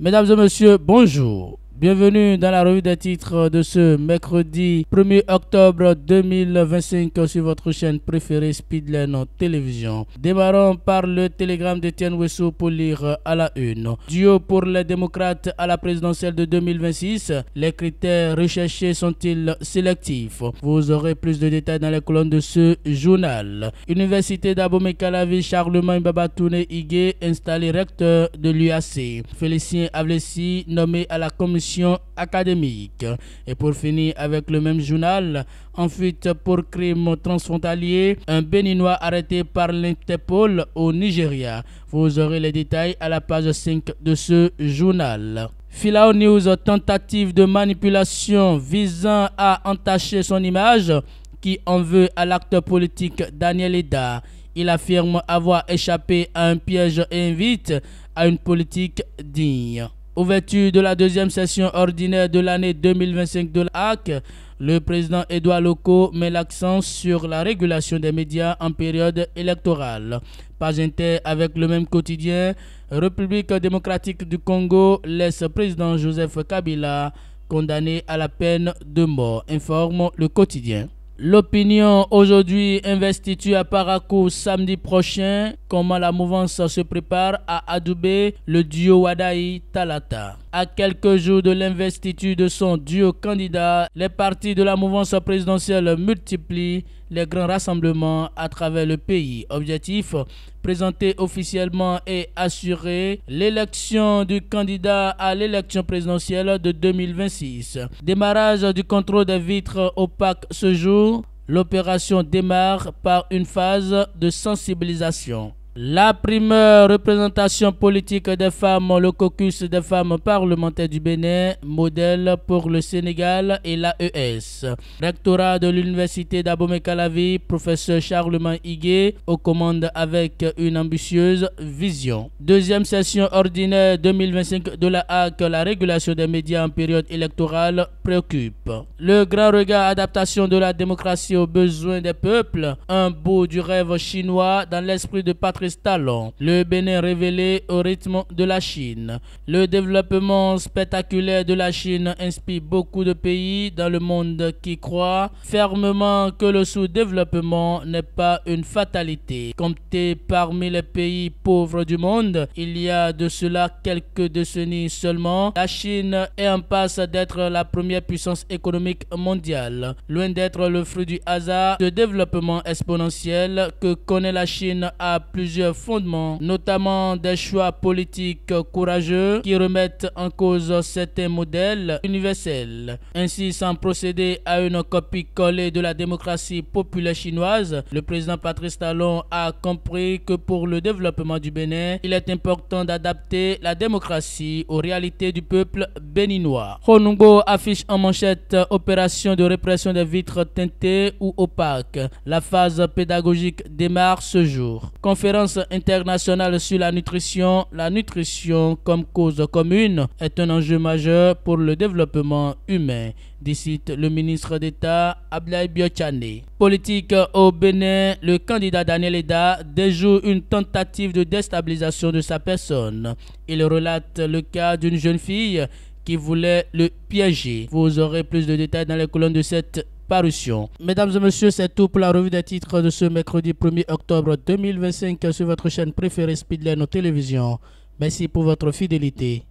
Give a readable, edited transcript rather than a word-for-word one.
Mesdames et messieurs, bonjour. Bienvenue dans la revue des titres de ce mercredi 1er octobre 2025 sur votre chaîne préférée Speedline Télévision. Démarrons par le télégramme d'Etienne Wessou pour lire à la une. Duo pour les démocrates à la présidentielle de 2026. Les critères recherchés sont-ils sélectifs? Vous aurez plus de détails dans les colonnes de ce journal. Université d'Abomey-Calavi, Charlemagne Babatouné Higué, installé recteur de l'UAC. Félicien Avlessi, nommé à la commission académique. Et pour finir avec le même journal, en fuite pour crime transfrontalier, un Béninois arrêté par l'Interpol au Nigeria. Vous aurez les détails à la page 5 de ce journal. Filao News, tentative de manipulation visant à entacher son image, qui en veut à l'acteur politique Daniel Eda. Il affirme avoir échappé à un piège et invite à une politique digne. Ouverture de la deuxième session ordinaire de l'année 2025 de l'AC, le président Edouard Loko met l'accent sur la régulation des médias en période électorale. Page inter avec le même quotidien, République démocratique du Congo laisse président Joseph Kabila condamné à la peine de mort, informe le quotidien. L'opinion aujourd'hui, investiture à Parakou samedi prochain. Comment la mouvance se prépare à adouber le duo Wadaï-Talata. À quelques jours de l'investiture de son duo candidat, les partis de la mouvance présidentielle multiplient les grands rassemblements à travers le pays. Objectif, présenter officiellement et assurer l'élection du candidat à l'élection présidentielle de 2026. Démarrage du contrôle des vitres opaques ce jour. L'opération démarre par une phase de sensibilisation. La première représentation politique des femmes, le caucus des femmes parlementaires du Bénin, modèle pour le Sénégal et l'AES. Rectorat de l'université d'Abomey-Calavi, professeur Charlemagne Higué, aux commandes avec une ambitieuse vision. Deuxième session ordinaire 2025 de la HAC, la régulation des médias en période électorale préoccupe. Le grand regard adaptation de la démocratie aux besoins des peuples, un bout du rêve chinois dans l'esprit de Patrice Talon. Le Bénin révélé au rythme de la Chine. Le développement spectaculaire de la Chine inspire beaucoup de pays dans le monde qui croient fermement que le sous-développement n'est pas une fatalité. Compté parmi les pays pauvres du monde, il y a de cela quelques décennies seulement, la Chine est en passe d'être la première puissance économique mondiale. Loin d'être le fruit du hasard, ce développement exponentiel que connaît la Chine a plusieurs fondements, notamment des choix politiques courageux qui remettent en cause certains modèles universels. Ainsi, sans procéder à une copie-collée de la démocratie populaire chinoise, le président Patrice Talon a compris que pour le développement du Bénin, il est important d'adapter la démocratie aux réalités du peuple béninois. Honungo affiche en manchette opération de répression des vitres teintées ou opaques. La phase pédagogique démarre ce jour. Conférence internationale sur la nutrition comme cause commune est un enjeu majeur pour le développement humain, dit le ministre d'État Abdoulaye Biochane. Politique au Bénin, le candidat Daniel Eda déjoue une tentative de déstabilisation de sa personne. Il relate le cas d'une jeune fille qui voulait le piéger. Vous aurez plus de détails dans les colonnes de cette parution. Mesdames et messieurs, c'est tout pour la revue des titres de ce mercredi 1er octobre 2025 sur votre chaîne préférée Speedline Télévision. Merci pour votre fidélité.